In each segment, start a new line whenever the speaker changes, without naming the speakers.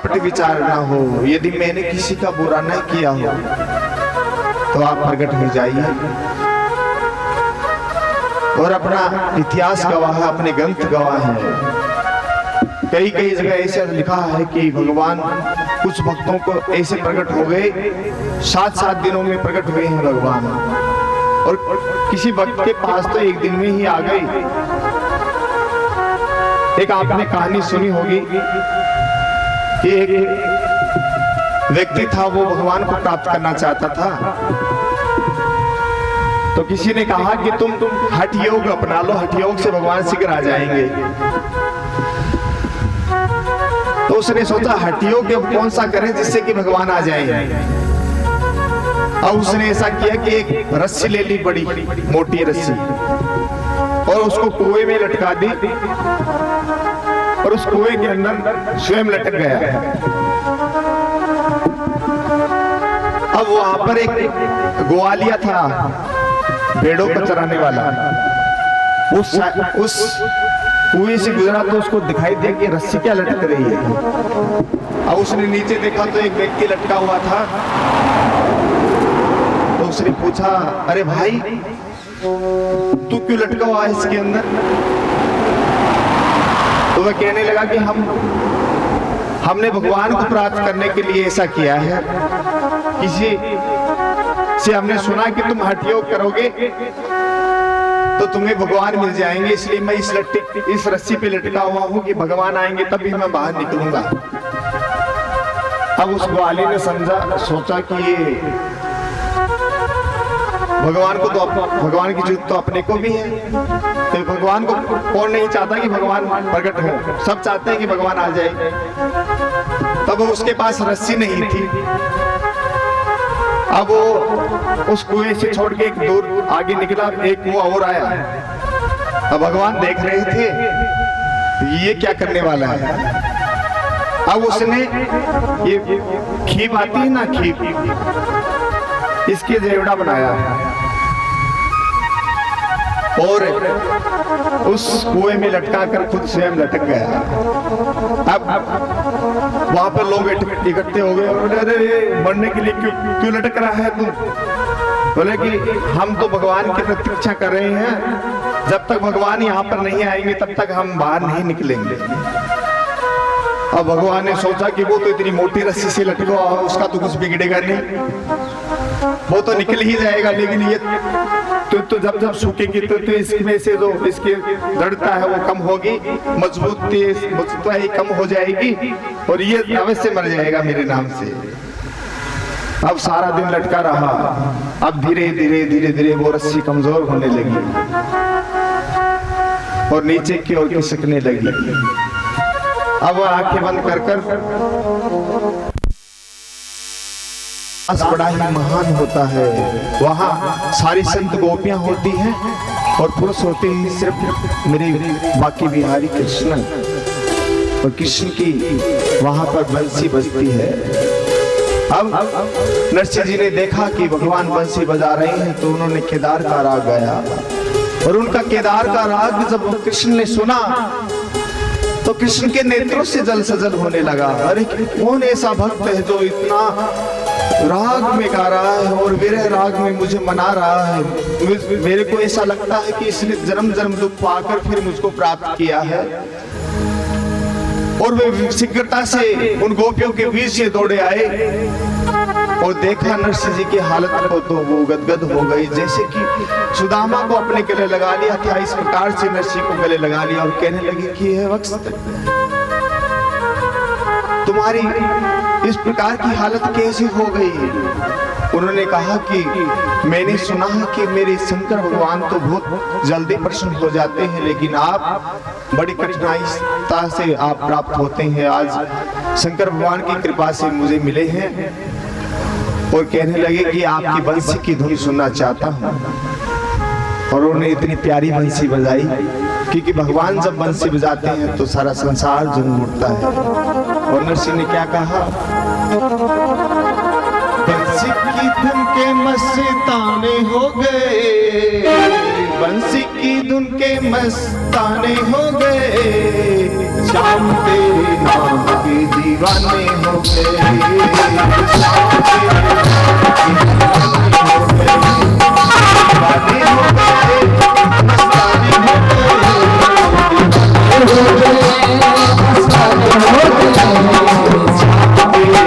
कपट विचार ना हो, यदि मैंने किसी का बुरा नहीं किया हो तो आप प्रकट हो जाइए। और अपना इतिहास गवाह है, अपने ग्रंथ गवाह है। कई कई जगह ऐसे लिखा है कि भगवान कुछ भक्तों को ऐसे प्रकट हो गए, 7-7 दिनों में प्रकट हुए हैं भगवान। और किसी भक्त के पास तो एक दिन में ही आ गए। एक आपने कहानी सुनी होगी कि एक व्यक्ति था, वो भगवान को प्राप्त करना चाहता था। तो किसी ने कहा कि तुम हठ योग अपना लो, हठ योग से भगवान शीघ्र आ जाएंगे। तो उसने सोचा हठ योग कौन सा करें जिससे कि भगवान आ जाएंगे। अब उसने ऐसा किया कि एक रस्सी ले ली, बड़ी मोटी रस्सी, और उसको कुएं में लटका दी और उस कुएं के अंदर स्वयं लटक गया। अब वहां पर एक ग्वालिया था, भेड़ों को चराने वाला। उस कुएं से गुजरा तो उसको दिखाई दिया कि रस्सी क्या लटक रही है। अब उसने नीचे देखा तो एक व्यक्ति लटका हुआ था। तो उसने पूछा, अरे भाई तू क्यों लटका हुआ है इसके अंदर? तो वह कहने लगा कि हमने भगवान को प्राप्त करने के लिए ऐसा किया है। किसी से हमने सुना कि तुम हठ योग करोगे तो तुम्हें भगवान मिल जाएंगे, इसलिए मैं इस रस्सी पे लटका हुआ हूं कि भगवान आएंगे तभी मैं बाहर निकलूंगा। अब उस ग्वाली ने सोचा कि ये भगवान को तो भगवान की जरूरत तो अपने को भी है। तो भगवान को कौन नहीं चाहता कि भगवान प्रकट हो, सब चाहते हैं कि भगवान आ जाए। तब उसके पास रस्सी नहीं थी। अब वो उस कुएं से छोड़ के एक दूर आगे निकला, एक कुआं और आया। अब भगवान देख रहे थे ये क्या करने वाला है। अब उसने ये खीप आती है ना, खीप, इसके जेवड़ा बनाया और उस कुएं में लटका कर खुद स्वयं लटक गया। अब वहां पर लोग इकट्ठे हो गए, अरे मरने के लिए क्यों लटक रहा है तुम? बोले कि हम तो भगवान की प्रतीक्षा कर रहे हैं, जब तक भगवान यहाँ पर नहीं आएंगे तब तक हम बाहर नहीं निकलेंगे। अब भगवान ने सोचा कि वो तो इतनी मोटी रस्सी से लटका हुआ, उसका तो कुछ बिगड़ेगा नहीं, वो तो निकल ही जाएगा। लेकिन ये तो जब सूखेगी तो इसमें से जो इसकी दृढ़ता है वो कम होगी, मजबूती कम हो जाएगी और ये अवश्य मर जाएगा मेरे नाम से। अब सारा दिन लटका रहा। अब धीरे धीरे वो रस्सी कमजोर होने लगी और नीचे की ओर खिसकने लगी। अब आंखें बंद कर बड़ा ही महान होता है। वहाँ सारी संत गोपियां होती हैं और पुरुष होते हैं सिर्फ मेरे बाकी बिहारी कृष्ण। और कृष्ण की वहाँ पर बंसी बजती है। अब नरसिंह जी ने देखा कि भगवान बंसी बजा रहे हैं तो उन्होंने केदार का राग गाया। और उनका केदार का राग जब कृष्ण ने सुना तो कृष्ण के नेत्रों से जल सजल होने लगा। अरे कौन ऐसा भक्त है जो इतना राग में गा रहा है और विरह राग में मुझे मना रहा है। मेरे को ऐसा लगता है कि इसने जन्म जन्म दुख पाकर फिर मुझको प्राप्त किया है। और वे शीघ्रता से उन गोपियों के बीच से दौड़े आए और देखा नरसिंह जी की हालत को तो वो गदगद हो गई, जैसे कि सुदामा को अपने गले लगा लिया था। इस प्रकार से नरसिंह को गले लगा लिया और कहने लगे कि हे वत्स, तुम्हारी इस प्रकार की हालत कैसी हो गई? उन्होंने कहा कि मैंने सुना है कि मेरे शंकर भगवान तो बहुत जल्दी प्रसन्न हो जाते हैं, लेकिन आप बड़ी कठिनाई से आप प्राप्त होते हैं। आज शंकर भगवान की कृपा से मुझे मिले हैं और कहने लगे कि आपकी बंसी की धुन सुनना चाहता हूँ। और उन्होंने इतनी प्यारी बंसी बजाई क्योंकि भगवान जब बंसी बजाते हैं तो सारा संसार झूम उठता है। और नरसिंह ने क्या कहा? बंसी की धुन के मस्ताने हो गए, बंसी की धुन के मस्ताने हो गए, शाम तेरे नाम के दीवाने हो गए, शाम तेरे नाम के दीवाने हो गए, मस्ताने हो गए, मस्ताने हो गए, शाम तेरे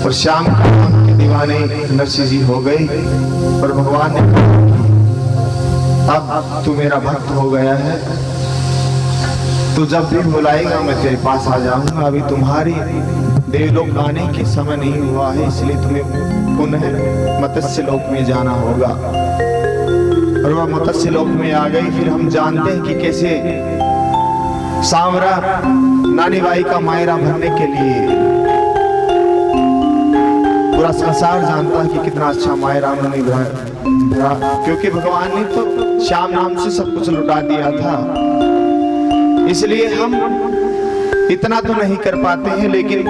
और श्याम के दीवाने नरसिंह जी हो गए। और भगवान ने कहा अब तू मेरा भक्त हो गया है, तू जब भी बुलाएगा मैं तेरे पास आ जाऊंगा। अभी तुम्हारी देवलोक आने के समय नहीं हुआ है, इसलिए तुम्हें पुनः मत्स्य लोक में जाना होगा। और वह मत्स्य लोक में आ गई। फिर हम जानते हैं कि कैसे सांवरा नानी बाई का मायरा भरने के लिए पूरा संसार जानता है कि कितना अच्छा मायरा उन्होंने भरा, क्योंकि भगवान ने तो श्याम नाम से सब कुछ लुटा दिया था। इसलिए हम इतना तो नहीं कर पाते हैं, लेकिन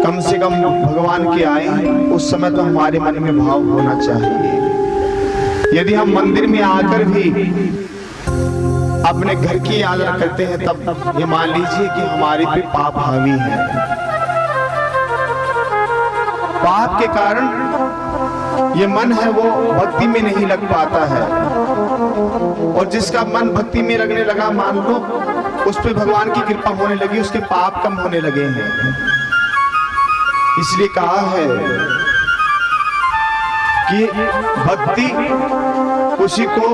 कम से कम भगवान के आए उस समय तो हमारे मन में भाव होना चाहिए। यदि हम मंदिर में आकर भी अपने घर की यात्रा करते हैं, तब ये मान लीजिए कि हमारे पे पाप हावी है। पाप के कारण ये मन है वो भक्ति में नहीं लग पाता है। और जिसका मन भक्ति में लगने लगा, मान लो उस पे भगवान की कृपा होने लगी, उसके पाप कम होने लगे हैं। इसलिए कहा है कि भक्ति उसी को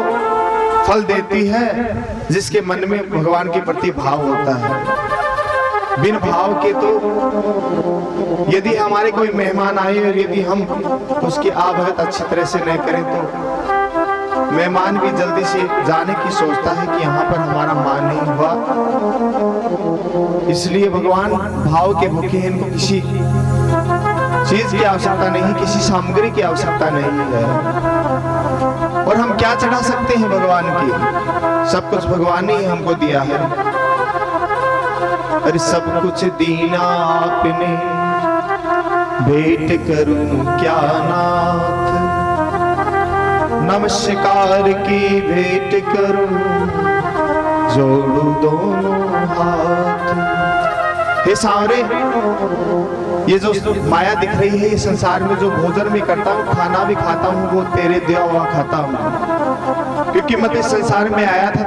फल देती है जिसके मन में भगवान के प्रति भाव होता है। बिन भाव के तो यदि हमारे कोई मेहमान आए और यदि हम उसकी आवभगत अच्छी तरह से नहीं करें, तो मेहमान भी जल्दी से जाने की सोचता है कि यहाँ पर हमारा मान नहीं हुआ। इसलिए भगवान भाव के भूखे हैं, इनको किसी चीज की आवश्यकता नहीं, किसी सामग्री की आवश्यकता नहीं है। और हम क्या चढ़ा सकते हैं भगवान की? सब कुछ भगवान ने ही हमको दिया है। अरे सब कुछ दीना आपने, भेंट करूं क्या नाथ, नमस्कार की भेंट करूं, जोड़ू दोनों हाथ। हे सांवरे, ये जो माया दिख रही है, ये संसार में जो भोजन भी करता हूँ, खाना भी खाता हूँ, वो तेरे दिया हुआ खाता हूँ। क्योंकि मैं इस संसार में आया था